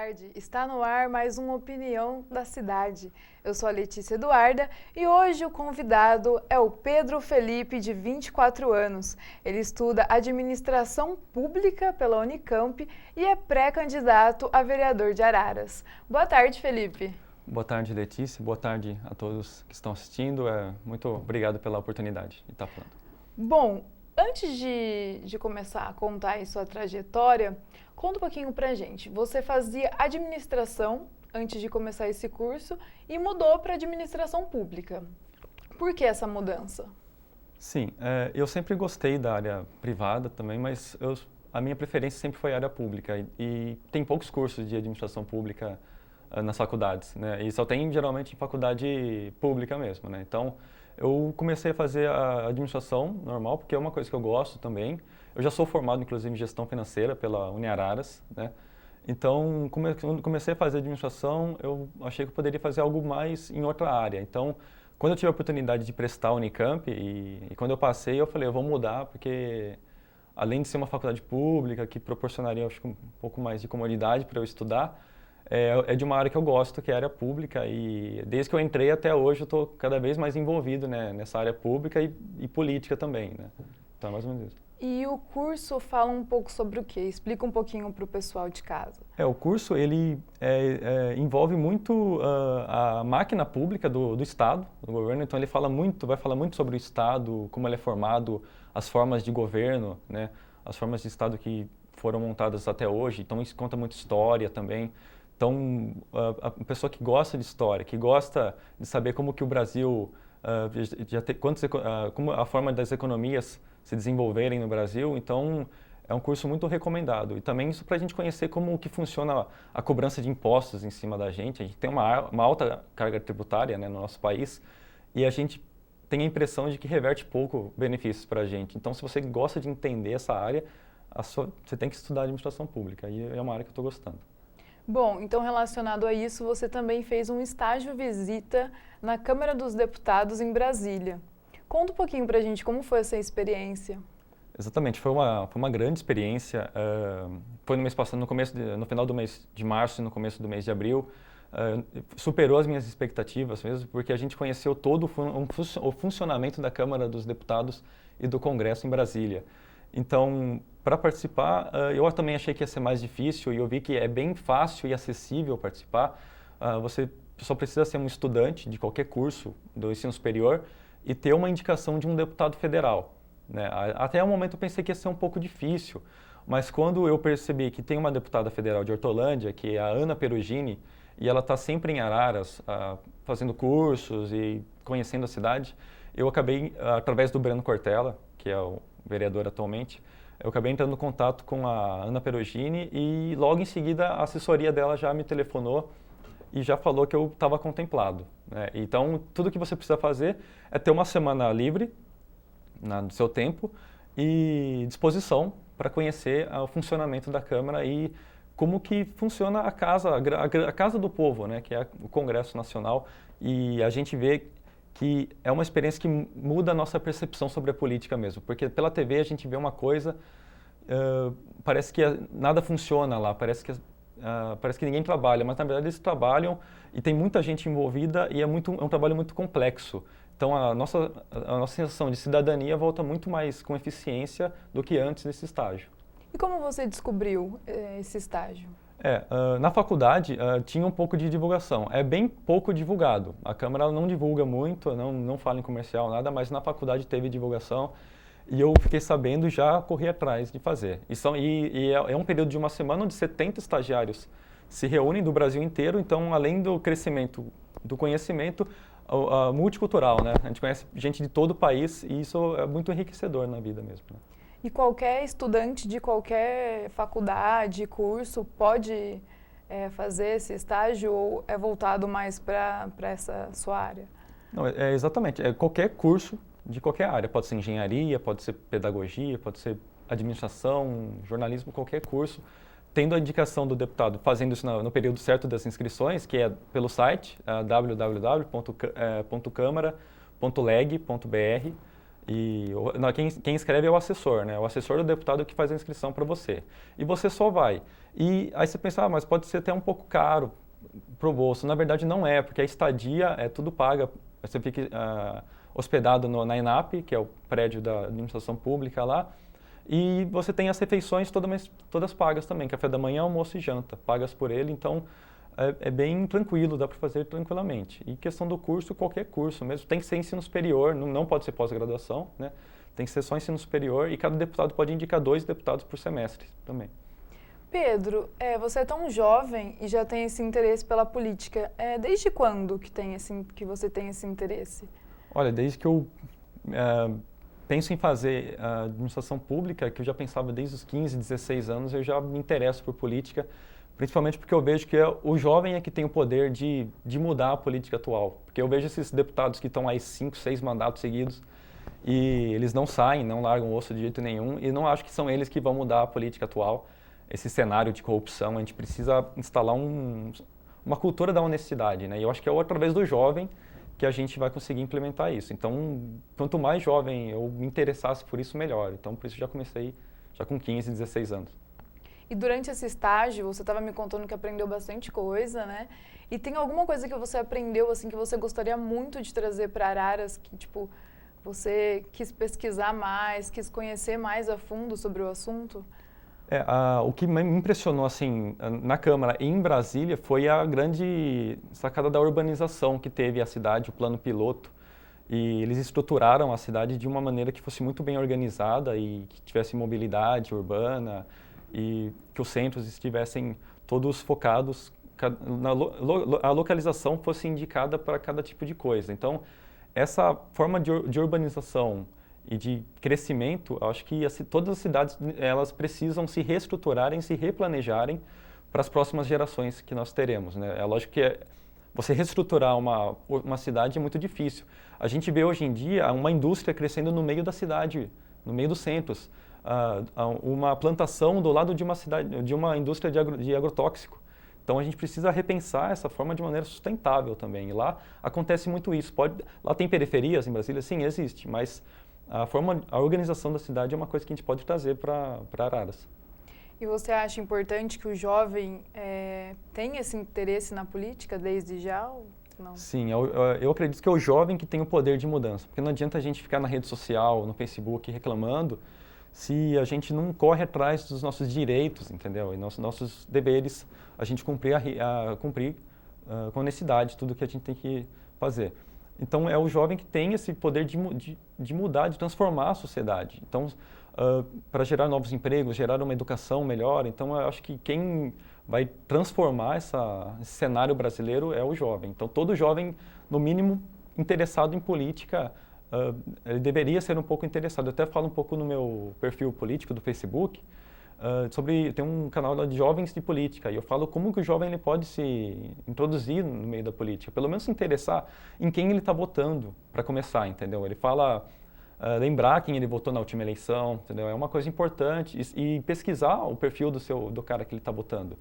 tarde. Está no ar mais uma Opinião da Cidade. Eu sou a Letícia Eduarda e hoje o convidado é o Pedro Felipe, de 24 anos. Ele estuda Administração Pública pela Unicamp e é pré-candidato a vereador de Araras. Boa tarde, Felipe. Boa tarde, Letícia. Boa tarde a todos que estão assistindo. Muito obrigado pela oportunidade de estar falando. Bom, antes de começar a contar aí sua trajetória, conta um pouquinho pra gente. Você fazia administração antes de começar esse curso e mudou para administração pública. Por que essa mudança? Sim, eu sempre gostei da área privada também, mas a minha preferência sempre foi a área pública. E tem poucos cursos de administração pública nas faculdades, né? E só tem geralmente em faculdade pública mesmo, né? Então, eu comecei a fazer a administração normal, porque é uma coisa que eu gosto também. Eu já sou formado, inclusive, em gestão financeira pela Uniararas, né? Então, quando comecei a fazer administração, eu achei que eu poderia fazer algo mais em outra área. Então, quando eu tive a oportunidade de prestar a Unicamp, e quando eu passei, eu falei, eu vou mudar, porque além de ser uma faculdade pública, que proporcionaria, acho que um pouco mais de comodidade para eu estudar, é de uma área que eu gosto, que é a área pública, e desde que eu entrei até hoje eu estou cada vez mais envolvido, né, nessa área pública e política também, né? Então é mais ou menos isso. E o curso fala um pouco sobre o quê? Explica um pouquinho para o pessoal de casa. O curso ele envolve muito a máquina pública do Estado, do governo, então ele vai falar muito sobre o Estado, como ele é formado, as formas de governo, né, as formas de Estado que foram montadas até hoje, então isso conta muito história também. Então, a pessoa que gosta de história, que gosta de saber como que o Brasil, como a forma das economias se desenvolverem no Brasil, então é um curso muito recomendado. E também isso para a gente conhecer como que funciona a cobrança de impostos em cima da gente. A gente tem uma alta carga tributária, né, no nosso país, e a gente tem a impressão de que reverte pouco benefícios para a gente. Então, se você gosta de entender essa área, você tem que estudar administração pública, e é uma área que eu estou gostando. Bom, então relacionado a isso, você também fez um estágio visita na Câmara dos Deputados em Brasília. Conta um pouquinho pra gente como foi essa experiência. Exatamente, foi uma grande experiência. Foi no mês passado, no final do mês de março e no começo do mês de abril. Superou as minhas expectativas mesmo, porque a gente conheceu todo o funcionamento da Câmara dos Deputados e do Congresso em Brasília. Então, para participar, eu também achei que ia ser mais difícil e eu vi que é bem fácil e acessível participar. Você só precisa ser um estudante de qualquer curso do ensino superior e ter uma indicação de um deputado federal, né? Até o momento eu pensei que ia ser um pouco difícil, mas quando eu percebi que tem uma deputada federal de Hortolândia, que é a Ana Perugini, e ela está sempre em Araras, fazendo cursos e conhecendo a cidade, eu acabei, através do Breno Cortella, que é o vereador atualmente, eu acabei entrando em contato com a Ana Perugini e logo em seguida a assessoria dela já me telefonou e já falou que eu estava contemplado, né? Então, tudo que você precisa fazer é ter uma semana livre no seu tempo e disposição para conhecer o funcionamento da Câmara e como que funciona a casa do povo, né? Que é o Congresso Nacional, e a gente vê que é uma experiência que muda a nossa percepção sobre a política mesmo, porque pela TV a gente vê uma coisa, parece que nada funciona lá, parece que ninguém trabalha, mas na verdade eles trabalham e tem muita gente envolvida e é um trabalho muito complexo. Então a nossa sensação de cidadania volta muito mais com eficiência do que antes nesse estágio. E como você descobriu esse estágio? Na faculdade tinha um pouco de divulgação. É bem pouco divulgado. A Câmara não divulga muito, não fala em comercial, nada, mas na faculdade teve divulgação e eu fiquei sabendo e já corri atrás de fazer. É um período de uma semana onde 70 estagiários se reúnem do Brasil inteiro, então além do crescimento do conhecimento, multicultural, né? A gente conhece gente de todo o país e isso é muito enriquecedor na vida mesmo, né? E qualquer estudante de qualquer faculdade, curso, pode fazer esse estágio ou é voltado mais para essa sua área? Não, exatamente. Qualquer curso de qualquer área. Pode ser engenharia, pode ser pedagogia, pode ser administração, jornalismo, qualquer curso. Tendo a indicação do deputado, fazendo isso no período certo das inscrições, que é pelo site www.câmara.leg.br, Quem escreve é o assessor, né? O assessor do deputado que faz a inscrição para você. E você só vai. E aí você pensa, mas pode ser até um pouco caro para o bolso. Na verdade não é, porque a estadia é tudo paga. Você fica hospedado na ENAP, que é o prédio da administração pública lá, e você tem as refeições todas pagas também, café da manhã, almoço e janta, pagas por ele, então é bem tranquilo, dá para fazer tranquilamente. E questão do curso, qualquer curso mesmo, tem que ser ensino superior, não pode ser pós-graduação, né? Tem que ser só ensino superior e cada deputado pode indicar 2 deputados por semestre também. Pedro, você é tão jovem e já tem esse interesse pela política. Desde quando que você tem esse interesse? Olha, desde que eu penso em fazer a administração pública, que eu já pensava desde os 15, 16 anos, eu já me interesso por política, principalmente porque eu vejo que o jovem é que tem o poder de mudar a política atual. Porque eu vejo esses deputados que estão aí 5, 6 mandatos seguidos e eles não saem, não largam o osso de jeito nenhum e não acho que são eles que vão mudar a política atual. Esse cenário de corrupção, a gente precisa instalar uma cultura da honestidade, né? E eu acho que é através do jovem que a gente vai conseguir implementar isso. Então, quanto mais jovem eu me interessasse por isso, melhor. Então, por isso já comecei já com 15, 16 anos. E durante esse estágio, você estava me contando que aprendeu bastante coisa, né? E tem alguma coisa que você aprendeu, assim, que você gostaria muito de trazer para Araras, que, tipo, você quis pesquisar mais, quis conhecer mais a fundo sobre o assunto? O que me impressionou assim na Câmara e em Brasília foi a grande sacada da urbanização que teve a cidade, o plano piloto. E eles estruturaram a cidade de uma maneira que fosse muito bem organizada e que tivesse mobilidade urbana e que os centros estivessem todos focados, a localização fosse indicada para cada tipo de coisa. Então, essa forma de urbanização e de crescimento, acho que todas as cidades elas precisam se reestruturarem, se replanejarem para as próximas gerações que nós teremos, né? É lógico que você reestruturar uma cidade é muito difícil. A gente vê hoje em dia uma indústria crescendo no meio da cidade, no meio dos centros, uma plantação do lado de uma cidade, de uma indústria de agrotóxico. Então a gente precisa repensar essa forma de maneira sustentável também. E lá acontece muito isso. Lá tem periferias em Brasília, sim, existe, mas a organização da cidade é uma coisa que a gente pode trazer para Araras. E você acha importante que o jovem tenha esse interesse na política desde já ou não? Sim, eu acredito que é o jovem que tem o poder de mudança, porque não adianta a gente ficar na rede social, no Facebook reclamando, se a gente não corre atrás dos nossos direitos, entendeu? E nossos deveres, a gente cumprir com honestidade tudo que a gente tem que fazer. Então, é o jovem que tem esse poder de mudar, de transformar a sociedade. Então, para gerar novos empregos, gerar uma educação melhor. Então, eu acho que quem vai transformar esse cenário brasileiro é o jovem. Então, todo jovem, no mínimo, interessado em política, ele deveria ser um pouco interessado. Eu até falo um pouco no meu perfil político do Facebook, tem um canal lá de jovens de política, e eu falo como que o jovem ele pode se introduzir no meio da política, pelo menos se interessar em quem ele está votando, para começar, entendeu? Ele fala, lembrar quem ele votou na última eleição, entendeu? É uma coisa importante, e pesquisar o perfil do cara que ele está votando.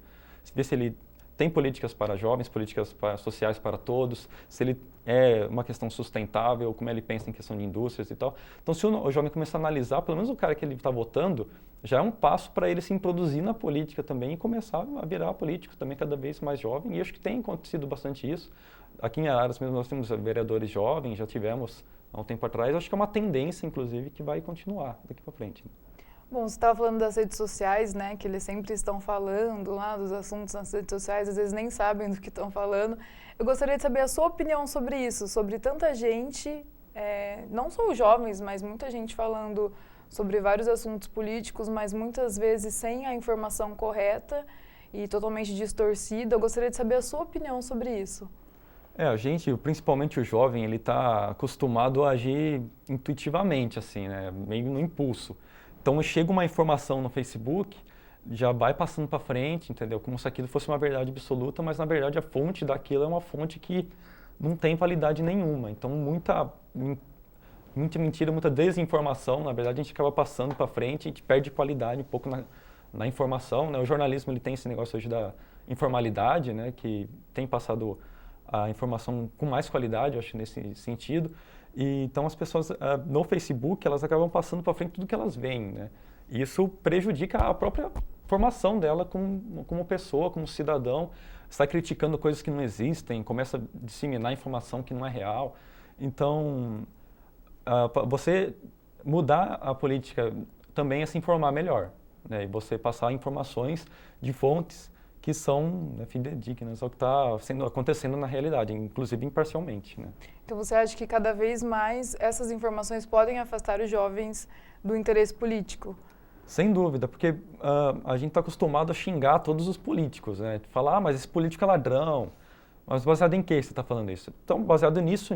Ver se ele tem políticas para jovens, políticas sociais para todos, se ele é uma questão sustentável, como ele pensa em questão de indústrias e tal. Então, se o jovem começar a analisar, pelo menos o cara que ele está votando, já é um passo para ele se introduzir na política também e começar a virar político também cada vez mais jovem. E acho que tem acontecido bastante isso. Aqui em Araras mesmo nós temos vereadores jovens, já tivemos há um tempo atrás. Acho que é uma tendência, inclusive, que vai continuar daqui para frente. Bom, você estava falando das redes sociais, né, que eles sempre estão falando lá dos assuntos nas redes sociais, às vezes nem sabem do que estão falando. Eu gostaria de saber a sua opinião sobre isso, sobre tanta gente, não só os jovens, mas muita gente falando sobre vários assuntos políticos, mas muitas vezes sem a informação correta e totalmente distorcida. Eu gostaria de saber a sua opinião sobre isso. A gente, principalmente o jovem, ele está acostumado a agir intuitivamente, assim, né, meio no impulso. Então, chega uma informação no Facebook, já vai passando para frente, entendeu? Como se aquilo fosse uma verdade absoluta, mas na verdade a fonte daquilo é uma fonte que não tem validade nenhuma. Então, muita mentira, muita desinformação, na verdade a gente acaba passando para frente, a gente perde qualidade um pouco na informação, né? O jornalismo ele tem esse negócio hoje da informalidade, né? Que tem passado a informação com mais qualidade, eu acho, nesse sentido. E, então, as pessoas no Facebook, elas acabam passando para frente tudo que elas veem, né? E isso prejudica a própria formação dela como pessoa, como cidadão. Está criticando coisas que não existem, começa a disseminar informação que não é real. Então, você mudar a política também é se informar melhor, né? E você passar informações de fontes que são, né, fidedignas ao que está acontecendo na realidade, inclusive imparcialmente, né? Então você acha que cada vez mais essas informações podem afastar os jovens do interesse político? Sem dúvida, porque a gente está acostumado a xingar todos os políticos, né? Falar, mas esse político é ladrão. Mas baseado em que você está falando isso? Então, baseado nisso.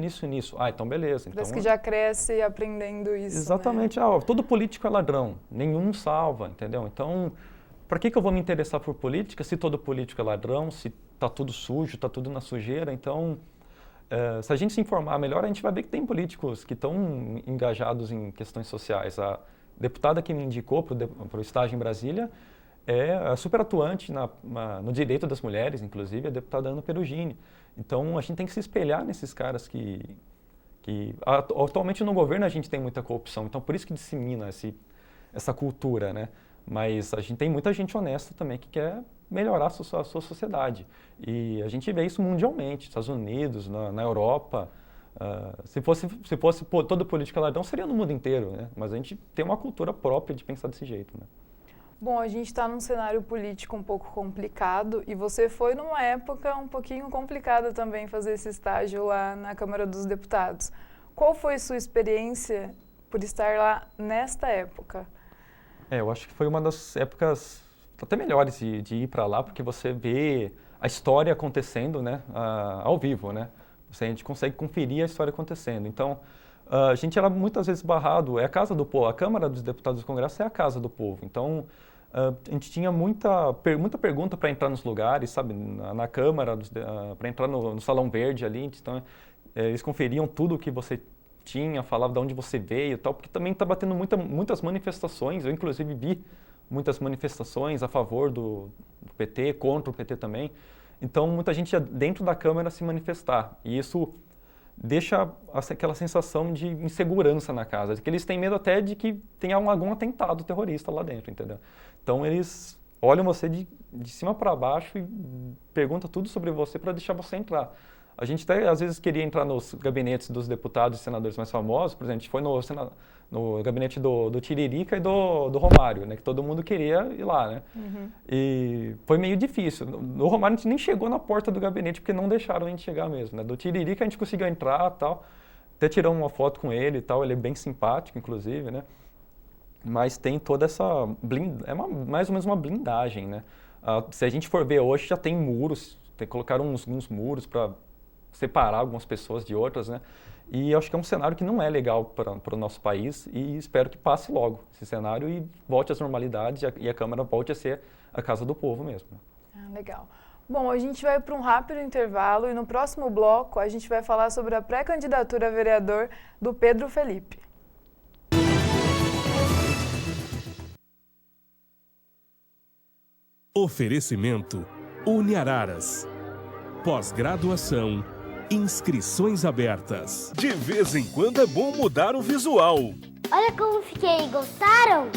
Ah, então beleza. Parece então, que já cresce aprendendo isso. Exatamente. Né? Todo político é ladrão. Nenhum salva, entendeu? Então, para que eu vou me interessar por política se todo político é ladrão, se está tudo sujo, está tudo na sujeira? Então, se a gente se informar melhor, a gente vai ver que tem políticos que estão engajados em questões sociais. A deputada que me indicou para o estágio em Brasília é super atuante no direito das mulheres, inclusive, a deputada Ana Perugini. Então, a gente tem que se espelhar nesses caras que atualmente no governo a gente tem muita corrupção, então por isso que dissemina essa cultura, né? Mas a gente tem muita gente honesta também que quer melhorar a sua sociedade. E a gente vê isso mundialmente, Estados Unidos, na Europa. Se fosse todo político ladrão, seria no mundo inteiro, né? Mas a gente tem uma cultura própria de pensar desse jeito, né? Bom, a gente está num cenário político um pouco complicado e você foi numa época um pouquinho complicada também fazer esse estágio lá na Câmara dos Deputados. Qual foi sua experiência por estar lá nesta época? Eu acho que foi uma das épocas até melhores de ir para lá, porque você vê a história acontecendo, né, ao vivo, né? A gente consegue conferir a história acontecendo. Então, a gente era muitas vezes barrado, é a casa do povo, a Câmara dos Deputados do Congresso é a casa do povo. Então, a gente tinha muita pergunta para entrar nos lugares, sabe, na Câmara, para entrar no Salão Verde ali. Então, eles conferiam tudo o que você tinha, falavam de onde você veio e tal, porque também estava tendo muitas manifestações. Eu, inclusive, vi muitas manifestações a favor do PT, contra o PT também. Então, muita gente ia dentro da Câmara se manifestar. E isso deixa aquela sensação de insegurança na casa, de que eles têm medo até de que tenha algum atentado terrorista lá dentro, entendeu? Então eles olham você de cima para baixo e perguntam tudo sobre você para deixar você entrar. A gente até às vezes queria entrar nos gabinetes dos deputados e senadores mais famosos, por exemplo, a gente foi no gabinete do Tiririca e do Romário, né, que todo mundo queria ir lá, né? Uhum. E foi meio difícil. No Romário a gente nem chegou na porta do gabinete porque não deixaram a gente chegar mesmo, né? Do Tiririca a gente conseguiu entrar e tal, até tiramos uma foto com ele e tal, ele é bem simpático, inclusive, né? Mas tem toda essa mais ou menos uma blindagem, né? Se a gente for ver hoje, já tem muros, colocaram uns muros para separar algumas pessoas de outras, né? E eu acho que é um cenário que não é legal para o nosso país e espero que passe logo esse cenário e volte às normalidades e a Câmara volte a ser a casa do povo mesmo. Legal. Bom, a gente vai para um rápido intervalo e no próximo bloco a gente vai falar sobre a pré-candidatura a vereador do Pedro Felipe. Oferecimento Uniararas. Pós-graduação. Inscrições abertas. De vez em quando é bom mudar o visual. Olha como fiquei, gostaram?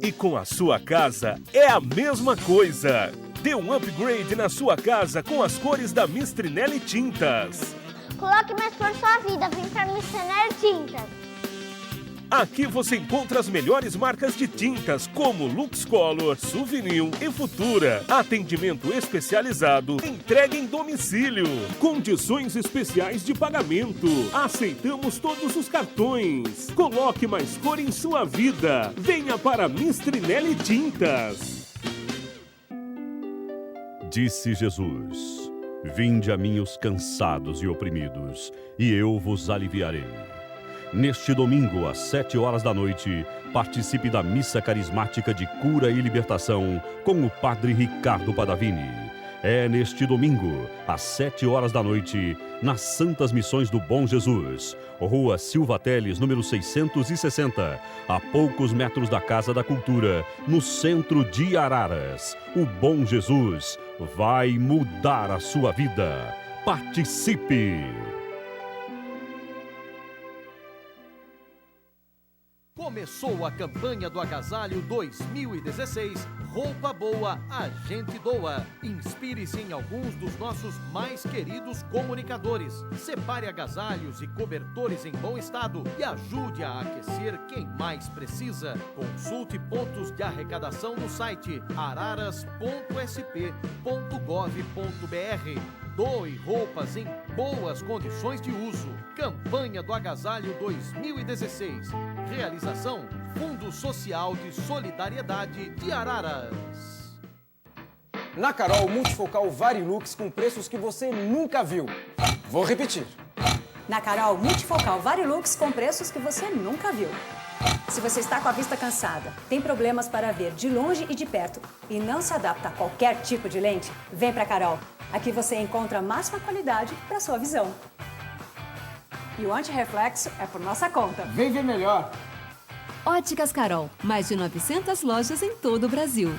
E com a sua casa é a mesma coisa. Dê um upgrade na sua casa com as cores da Mistrinelli Tintas. Coloque mais cor sua vida, vem pra Mistrinelli Tintas. Aqui você encontra as melhores marcas de tintas, como LuxColor, Souvenir e Futura. Atendimento especializado, entrega em domicílio. Condições especiais de pagamento. Aceitamos todos os cartões. Coloque mais cor em sua vida. Venha para Mistrinelli Tintas. Disse Jesus: Vinde a mim os cansados e oprimidos, e eu vos aliviarei. Neste domingo, às 7h, participe da Missa Carismática de Cura e Libertação com o Padre Ricardo Padavini. É neste domingo, às 7h, nas Santas Missões do Bom Jesus, Rua Silva Teles, número 660, a poucos metros da Casa da Cultura, no centro de Araras. O Bom Jesus vai mudar a sua vida. Participe! Começou a campanha do Agasalho 2016. Roupa boa, a gente doa. Inspire-se em alguns dos nossos mais queridos comunicadores. Separe agasalhos e cobertores em bom estado e ajude a aquecer quem mais precisa. Consulte pontos de arrecadação no site araras.sp.gov.br. Doe roupas em boas condições de uso. Campanha do Agasalho 2016. Realização Fundo Social de Solidariedade de Araras. Na Carol Multifocal Varilux com preços que você nunca viu. Vou repetir. Na Carol Multifocal Varilux com preços que você nunca viu. Se você está com a vista cansada, tem problemas para ver de longe e de perto e não se adapta a qualquer tipo de lente, vem para Carol. Aqui você encontra a máxima qualidade para sua visão. E o anti-reflexo é por nossa conta. Vem ver melhor. Óticas Carol, mais de 900 lojas em todo o Brasil.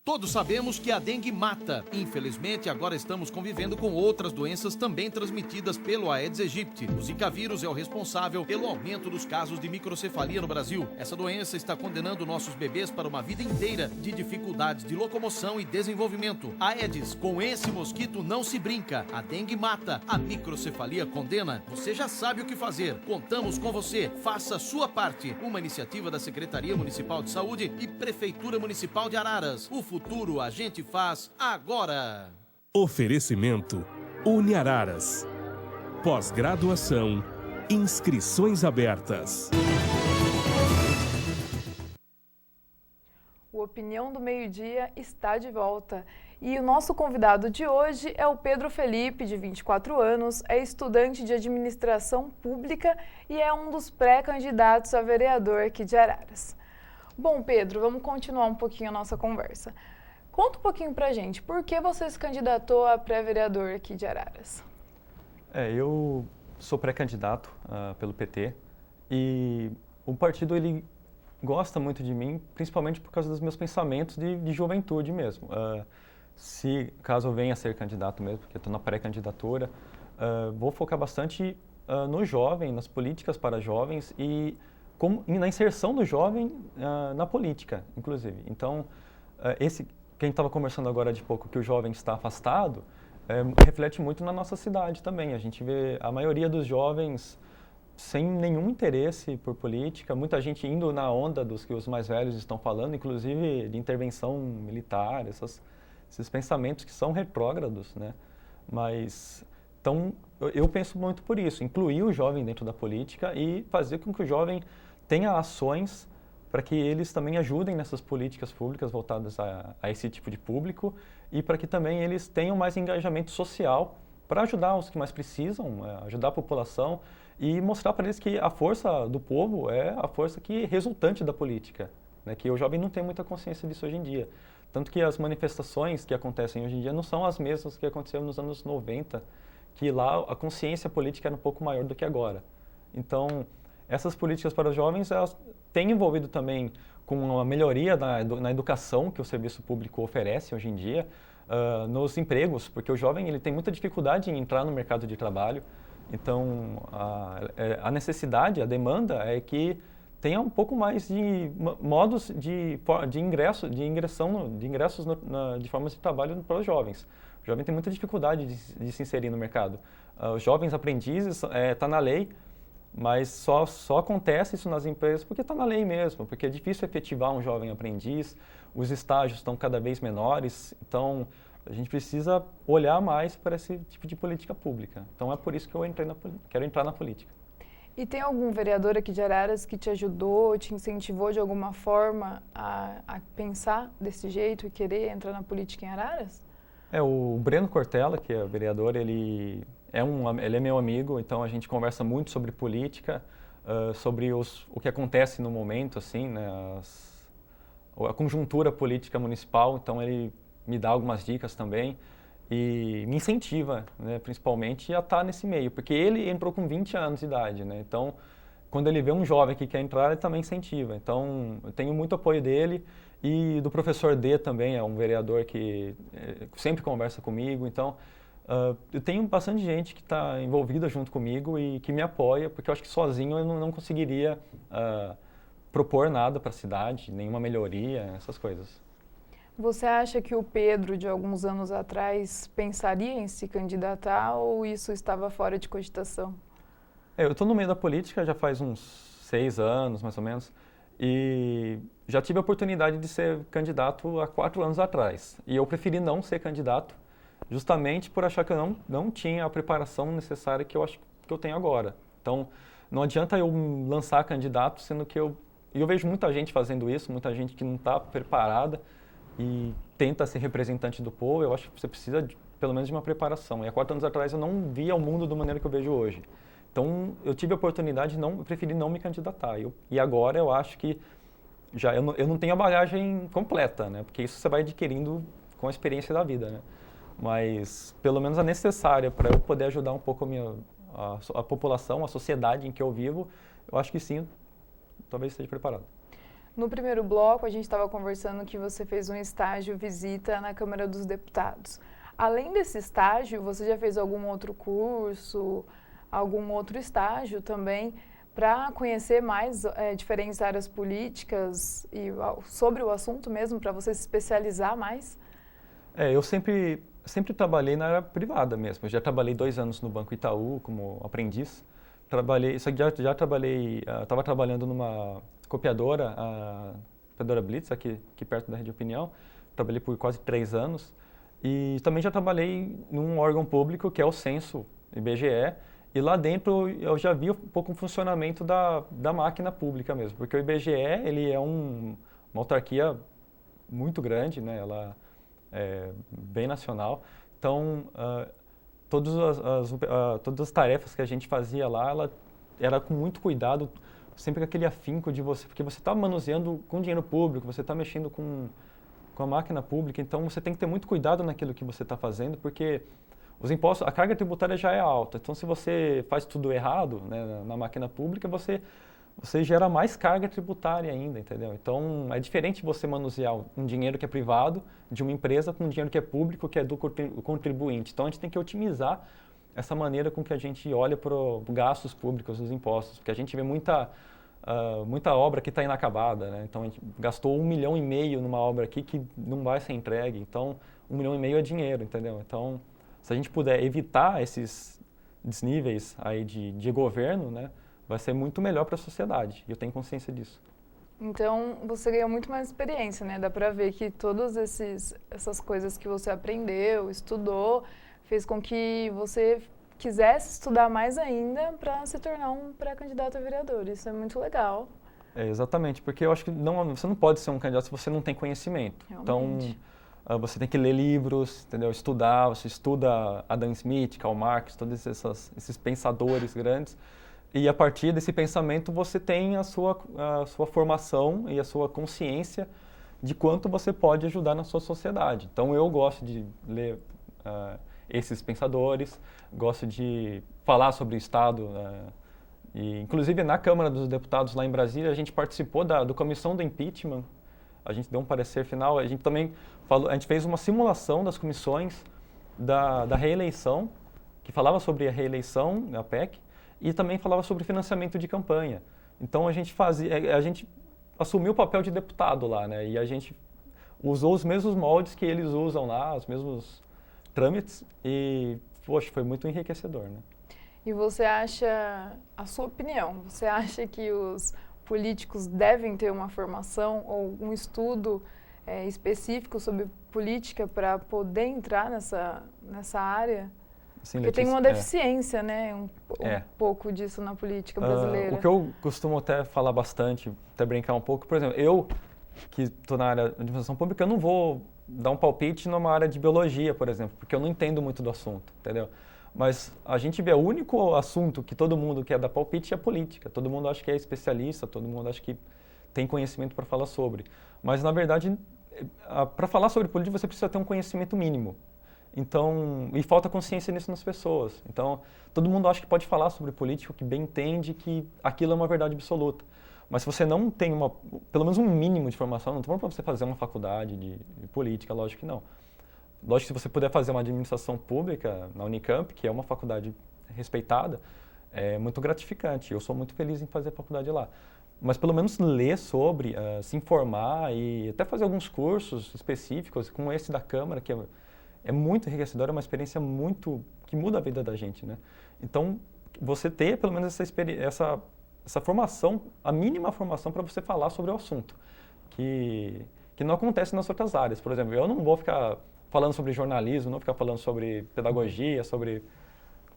Todos sabemos que a dengue mata. Infelizmente, agora estamos convivendo com outras doenças também transmitidas pelo Aedes aegypti. O Zika vírus é o responsável pelo aumento dos casos de microcefalia no Brasil. Essa doença está condenando nossos bebês para uma vida inteira de dificuldades de locomoção e desenvolvimento. Aedes, com esse mosquito não se brinca. A dengue mata, a microcefalia condena. Você já sabe o que fazer. Contamos com você. Faça a sua parte. Uma iniciativa da Secretaria Municipal de Saúde e Prefeitura Municipal de Araras. O futuro a gente faz agora. Oferecimento Uniararas. Pós-graduação. Inscrições abertas. O Opinião do Meio-Dia está de volta. E o nosso convidado de hoje é o Pedro Felipe, de 24 anos, é estudante de Administração Pública e é um dos pré-candidatos a vereador aqui de Araras. Bom, Pedro, vamos continuar um pouquinho a nossa conversa. Conta um pouquinho pra gente, por que você se candidatou a pré-vereador aqui de Araras? Eu sou pré-candidato pelo PT e o partido ele gosta muito de mim, principalmente por causa dos meus pensamentos de juventude mesmo. Se caso eu venha a ser candidato mesmo, porque eu estou na pré-candidatura, vou focar bastante no jovem, nas políticas para jovens e na inserção do jovem na política, inclusive. Então, quem estava conversando agora de pouco, que o jovem está afastado, reflete muito na nossa cidade também. A gente vê a maioria dos jovens sem nenhum interesse por política, muita gente indo na onda dos que os mais velhos estão falando, inclusive de intervenção militar, esses pensamentos que são retrógrados, né? Mas, então, eu penso muito por isso, incluir o jovem dentro da política e fazer com que o jovem tenha ações para que eles também ajudem nessas políticas públicas voltadas a esse tipo de público e para que também eles tenham mais engajamento social para ajudar os que mais precisam, ajudar a população e mostrar para eles que a força do povo é a força que resultante da política, né? Que o jovem não tem muita consciência disso hoje em dia. Tanto que as manifestações que acontecem hoje em dia não são as mesmas que aconteceram nos anos 90, que lá a consciência política era um pouco maior do que agora. Então, essas políticas para os jovens, elas têm envolvido também com a melhoria na educação que o serviço público oferece hoje em dia, nos empregos, porque o jovem ele tem muita dificuldade em entrar no mercado de trabalho. Então, a necessidade, a demanda é que tenha um pouco mais de modos de ingressos de formas de trabalho para os jovens. O jovem tem muita dificuldade de se inserir no mercado. Os jovens aprendizes, está na lei, mas só acontece isso nas empresas porque está na lei mesmo, porque é difícil efetivar um jovem aprendiz, os estágios estão cada vez menores, então a gente precisa olhar mais para esse tipo de política pública. Então é por isso que eu quero entrar na política. E tem algum vereador aqui de Araras que te ajudou, te incentivou de alguma forma a pensar desse jeito e querer entrar na política em Araras? O Breno Cortella, que é o vereador, ele é meu amigo, então a gente conversa muito sobre política, sobre o que acontece no momento, assim, né, a conjuntura política municipal, então ele me dá algumas dicas também e me incentiva, né, principalmente a estar nesse meio, porque ele entrou com 20 anos de idade, né, então quando ele vê um jovem que quer entrar, ele também incentiva, então eu tenho muito apoio dele e do professor D também, é um vereador que sempre conversa comigo, então eu tenho bastante gente que está envolvida junto comigo e que me apoia, porque eu acho que sozinho eu não conseguiria propor nada para a cidade, nenhuma melhoria, essas coisas. Você acha que o Pedro, de alguns anos atrás, pensaria em se candidatar ou isso estava fora de cogitação? Eu estou no meio da política já faz uns 6 anos, mais ou menos, e já tive a oportunidade de ser candidato há 4 anos atrás. E eu preferi não ser candidato, justamente por achar que eu não tinha a preparação necessária que eu acho que eu tenho agora. Então, não adianta eu lançar candidato, sendo que eu vejo muita gente fazendo isso, muita gente que não está preparada e tenta ser representante do povo. Eu acho que você precisa, pelo menos, de uma preparação. E há 4 anos atrás eu não via o mundo da maneira que eu vejo hoje. Então, eu tive a oportunidade, eu preferi não me candidatar. E agora eu acho que eu não tenho a bagagem completa, né? Porque isso você vai adquirindo com a experiência da vida, né? Mas, pelo menos, a necessária para eu poder ajudar um pouco a população, a sociedade em que eu vivo, eu acho que sim, talvez esteja preparado. No primeiro bloco, a gente estava conversando que você fez um estágio visita na Câmara dos Deputados. Além desse estágio, você já fez algum outro curso, algum outro estágio também, para conhecer mais diferentes áreas políticas e sobre o assunto mesmo, para você se especializar mais? Eu sempre trabalhei na área privada mesmo. Eu já trabalhei 2 anos no Banco Itaú como aprendiz. Já trabalhei, estava trabalhando numa copiadora, a copiadora Blitz, aqui perto da Rede Opinião. Trabalhei por quase 3 anos. E também já trabalhei num órgão público que é o Censo, IBGE. E lá dentro eu já vi um pouco o funcionamento da máquina pública mesmo. Porque o IBGE, ele é uma autarquia muito grande, né? Ela é bem nacional. Então, todas as tarefas que a gente fazia lá, ela era com muito cuidado, sempre com aquele afinco de você, porque você está manuseando com dinheiro público, você está mexendo com a máquina pública, então você tem que ter muito cuidado naquilo que você está fazendo, porque os impostos, a carga tributária já é alta. Então, se você faz tudo errado, né, na máquina pública, você gera mais carga tributária ainda, entendeu? Então, é diferente você manusear um dinheiro que é privado de uma empresa com um dinheiro que é público, que é do contribuinte. Então, a gente tem que otimizar essa maneira com que a gente olha para os gastos públicos, os impostos, porque a gente vê muita obra que está inacabada, né? Então, a gente gastou 1,5 milhão numa obra aqui que não vai ser entregue. Então, 1,5 milhão é dinheiro, entendeu? Então, se a gente puder evitar esses desníveis aí de governo, né, vai ser muito melhor para a sociedade. E eu tenho consciência disso. Então, você ganhou muito mais experiência, né? Dá para ver que todas essas coisas que você aprendeu, estudou, fez com que você quisesse estudar mais ainda para se tornar um pré-candidato a vereador. Isso é muito legal. Exatamente, porque eu acho que você não pode ser um candidato se você não tem conhecimento. Realmente. Então, você tem que ler livros, entendeu? Estudar, você estuda Adam Smith, Karl Marx, todos esses pensadores grandes. E a partir desse pensamento você tem a sua formação e a sua consciência de quanto você pode ajudar na sua sociedade. Então eu gosto de ler esses pensadores, gosto de falar sobre o Estado. E, inclusive na Câmara dos Deputados lá em Brasília a gente participou da comissão do impeachment. A gente deu um parecer final. A gente também a gente fez uma simulação das comissões da reeleição, que falava sobre a reeleição, a PEC, e também falava sobre financiamento de campanha. Então a gente assumiu o papel de deputado lá, né? E a gente usou os mesmos moldes que eles usam lá, os mesmos trâmites, e poxa, foi muito enriquecedor, né? E você acha, a sua opinião, você acha que os políticos devem ter uma formação ou um estudo específico sobre política para poder entrar nessa área? Sim, porque tem uma deficiência, né? Um pouco disso na política brasileira. O que eu costumo até falar bastante, até brincar um pouco, por exemplo, eu que estou na área de administração pública, eu não vou dar um palpite numa área de biologia, por exemplo, porque eu não entendo muito do assunto, entendeu? Mas a gente vê o único assunto que todo mundo quer dar palpite é a política. Todo mundo acha que é especialista, todo mundo acha que tem conhecimento para falar sobre. Mas, na verdade, para falar sobre política, você precisa ter um conhecimento mínimo. Então, e falta consciência nisso nas pessoas. Então, todo mundo acha que pode falar sobre política, que bem entende que aquilo é uma verdade absoluta. Mas se você não tem pelo menos um mínimo de formação, não estou falando para você fazer uma faculdade de política, lógico que não. lógico que se você puder fazer uma administração pública na Unicamp, que é uma faculdade respeitada, é muito gratificante. Eu sou muito feliz em fazer a faculdade lá. Mas pelo menos ler sobre, se informar e até fazer alguns cursos específicos, como esse da Câmara, que é muito enriquecedor, é uma experiência muito que muda a vida da gente, né? Então, você ter pelo menos essa formação, a mínima formação para você falar sobre o assunto, que não acontece nas outras áreas. Por exemplo, eu não vou ficar falando sobre jornalismo, não vou ficar falando sobre pedagogia, sobre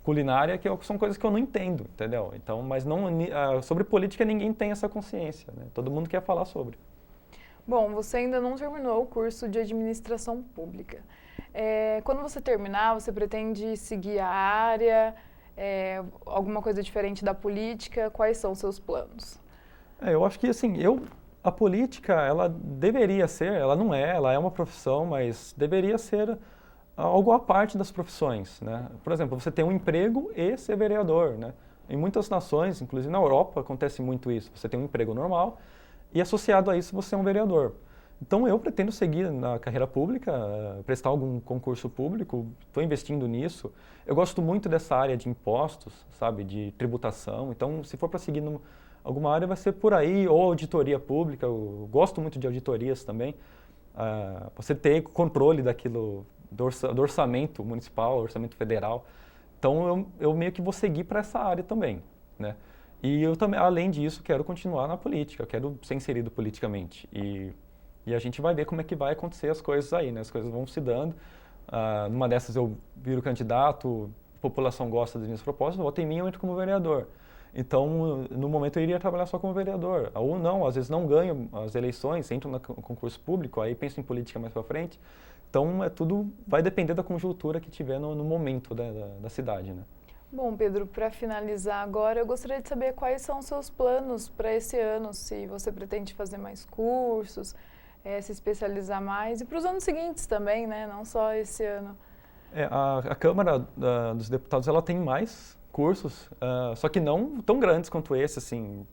culinária, que são coisas que eu não entendo, entendeu? Então, mas não, sobre política ninguém tem essa consciência, né? Todo mundo quer falar sobre. Bom, você ainda não terminou o curso de administração pública. Quando você terminar, você pretende seguir a área, alguma coisa diferente da política? Quais são os seus planos? Eu acho que, assim, a política, ela deveria ser, ela é uma profissão, mas deveria ser algo à parte das profissões, né? Por exemplo, você tem um emprego e ser vereador, né? Em muitas nações, inclusive na Europa, acontece muito isso. Você tem um emprego normal e associado a isso você é um vereador. Então eu pretendo seguir na carreira pública, prestar algum concurso público, estou investindo nisso. Eu gosto muito dessa área de impostos, sabe, de tributação. Então se for para seguir alguma área vai ser por aí, ou auditoria pública. Eu gosto muito de auditorias também. Você ter controle daquilo, do orçamento municipal, orçamento federal. Então eu meio que vou seguir para essa área também, né? E eu também, além disso, quero continuar na política, quero ser inserido politicamente. E a gente vai ver como é que vai acontecer as coisas aí, né? As coisas vão se dando. Numa dessas eu viro candidato, a população gosta das minhas propostas, vota em mim, eu entro como vereador. Então, no momento eu iria trabalhar só como vereador. Ou não, às vezes não ganho as eleições, entro no concurso público, aí penso em política mais para frente. Então, tudo vai depender da conjuntura que tiver no momento da cidade, né? Bom, Pedro, para finalizar agora, eu gostaria de saber quais são os seus planos para esse ano, se você pretende fazer mais cursos, se especializar mais, e para os anos seguintes também, né? Não só esse ano. A Câmara dos Deputados, ela tem mais cursos, só que não tão grandes quanto esse, assim,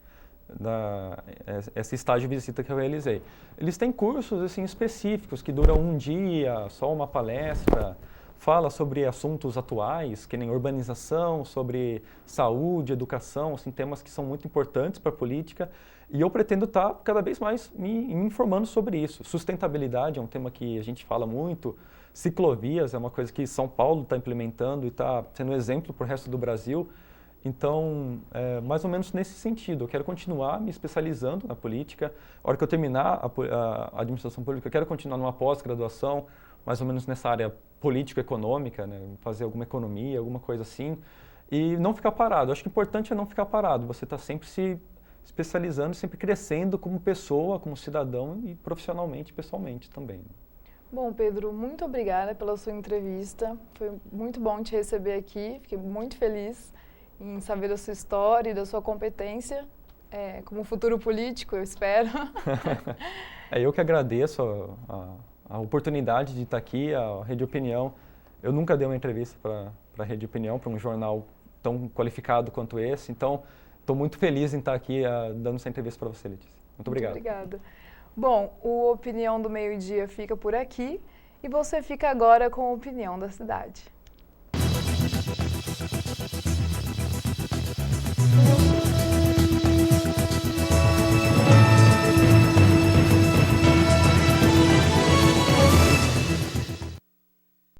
esse estágio de visita que eu realizei. Eles têm cursos assim, específicos, que duram um dia, só uma palestra, fala sobre assuntos atuais, que nem urbanização, sobre saúde, educação, assim, temas que são muito importantes para a política. E eu pretendo estar cada vez mais me informando sobre isso. Sustentabilidade é um tema que a gente fala muito. Ciclovias é uma coisa que São Paulo está implementando e está sendo exemplo para o resto do Brasil. Então, mais ou menos nesse sentido, eu quero continuar me especializando na política. A hora que eu terminar a administração pública, eu quero continuar numa pós-graduação, mais ou menos nessa área político-econômica, né? Fazer alguma economia, alguma coisa assim, e não ficar parado. Acho que o importante é não ficar parado, você está sempre se especializando, sempre crescendo como pessoa, como cidadão e profissionalmente, pessoalmente também. Bom, Pedro, muito obrigada pela sua entrevista. Foi muito bom te receber aqui, fiquei muito feliz em saber da sua história e da sua competência como futuro político, eu espero. Eu que agradeço a oportunidade de estar aqui, a Rede Opinião. Eu nunca dei uma entrevista para a Rede Opinião, para um jornal tão qualificado quanto esse, então estou muito feliz em estar aqui dando essa entrevista para você, Letícia. Muito obrigado. Muito obrigada. Bom, o Opinião do Meio-Dia fica por aqui e você fica agora com a Opinião da Cidade.